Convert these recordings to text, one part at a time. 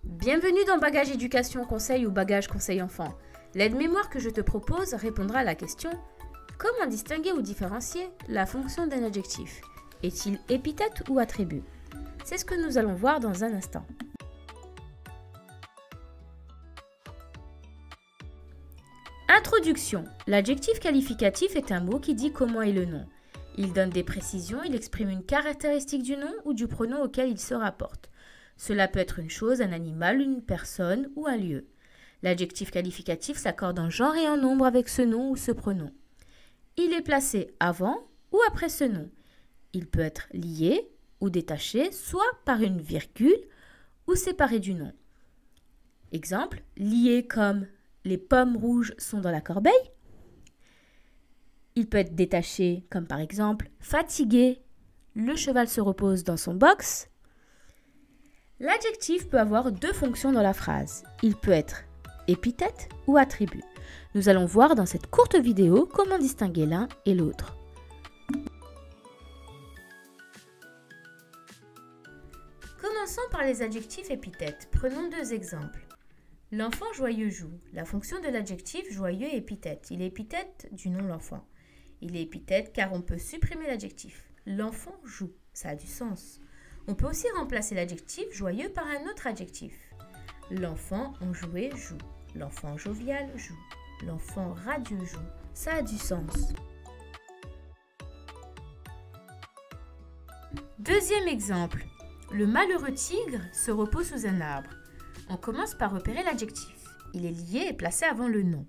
Bienvenue dans Bagage Éducation Conseil ou Bagage Conseil Enfant. L'aide-mémoire que je te propose répondra à la question « Comment distinguer ou différencier la fonction d'un adjectif? Est-il épithète ou attribut ?» C'est ce que nous allons voir dans un instant. Introduction. L'adjectif qualificatif est un mot qui dit comment est le nom. Il donne des précisions, il exprime une caractéristique du nom ou du pronom auquel il se rapporte. Cela peut être une chose, un animal, une personne ou un lieu. L'adjectif qualificatif s'accorde en genre et en nombre avec ce nom ou ce pronom. Il est placé avant ou après ce nom. Il peut être lié ou détaché, soit par une virgule ou séparé du nom. Exemple, lié comme « les pommes rouges sont dans la corbeille ». Il peut être détaché comme par exemple « fatigué, le cheval se repose dans son box ». L'adjectif peut avoir deux fonctions dans la phrase. Il peut être épithète ou attribut. Nous allons voir dans cette courte vidéo comment distinguer l'un et l'autre. Commençons par les adjectifs épithètes. Prenons deux exemples. L'enfant joyeux joue. La fonction de l'adjectif joyeux est épithète. Il est épithète du nom l'enfant. Il est épithète car on peut supprimer l'adjectif. L'enfant joue. Ça a du sens. On peut aussi remplacer l'adjectif joyeux par un autre adjectif. L'enfant enjoué joue. L'enfant jovial joue. L'enfant radieux joue. Ça a du sens. Deuxième exemple. Le malheureux tigre se repose sous un arbre. On commence par repérer l'adjectif. Il est lié et placé avant le nom.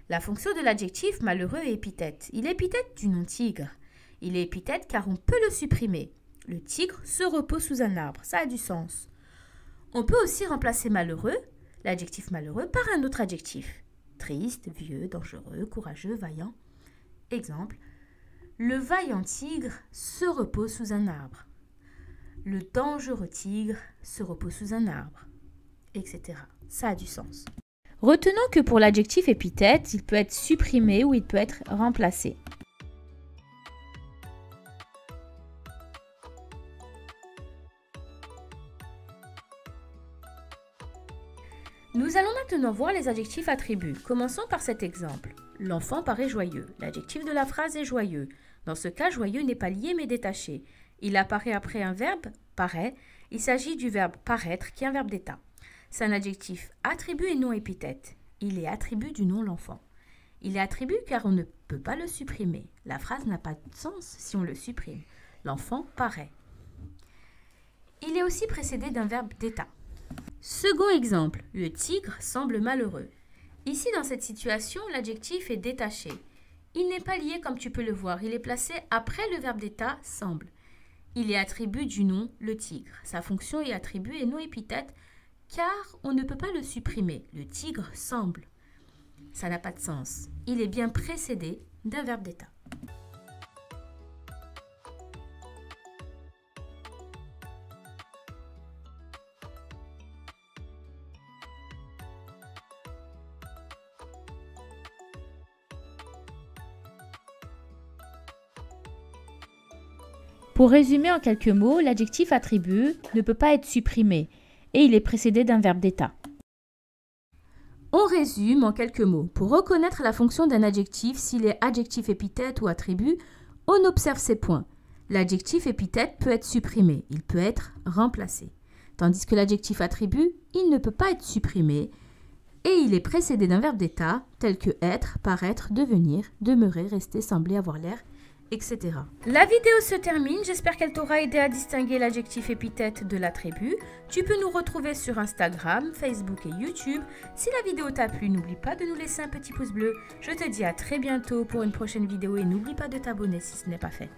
La fonction de l'adjectif malheureux est épithète. Il est épithète du nom tigre. Il est épithète car on peut le supprimer. Le tigre se repose sous un arbre. Ça a du sens. On peut aussi remplacer malheureux, l'adjectif malheureux, par un autre adjectif. Triste, vieux, dangereux, courageux, vaillant. Exemple. Le vaillant tigre se repose sous un arbre. Le dangereux tigre se repose sous un arbre. Etc. Ça a du sens. Retenons que pour l'adjectif épithète, il peut être supprimé ou il peut être remplacé. Nous allons maintenant voir les adjectifs attributs. Commençons par cet exemple. L'enfant paraît joyeux. L'adjectif de la phrase est joyeux. Dans ce cas, joyeux n'est pas lié mais détaché. Il apparaît après un verbe, paraît. Il s'agit du verbe paraître qui est un verbe d'état. C'est un adjectif attribut et non épithète. Il est attribut du nom l'enfant. Il est attribut car on ne peut pas le supprimer. La phrase n'a pas de sens si on le supprime. L'enfant paraît. Il est aussi précédé d'un verbe d'état. Second exemple, le tigre semble malheureux. Ici, dans cette situation, l'adjectif est détaché. Il n'est pas lié comme tu peux le voir. Il est placé après le verbe d'état semble. Il est attribut du nom le tigre. Sa fonction est attribut et non épithète car on ne peut pas le supprimer. Le tigre semble. Ça n'a pas de sens. Il est bien précédé d'un verbe d'état. Pour résumer en quelques mots, l'adjectif attribut ne peut pas être supprimé et il est précédé d'un verbe d'état. On résume en quelques mots. Pour reconnaître la fonction d'un adjectif, s'il est adjectif épithète ou attribut, on observe ces points. L'adjectif épithète peut être supprimé, il peut être remplacé. Tandis que l'adjectif attribut, il ne peut pas être supprimé et il est précédé d'un verbe d'état tel que être, paraître, devenir, demeurer, rester, sembler, avoir l'air, etc. La vidéo se termine, j'espère qu'elle t'aura aidé à distinguer l'adjectif épithète de l'attribut. Tu peux nous retrouver sur Instagram, Facebook et YouTube. Si la vidéo t'a plu, n'oublie pas de nous laisser un petit pouce bleu. Je te dis à très bientôt pour une prochaine vidéo et n'oublie pas de t'abonner si ce n'est pas fait.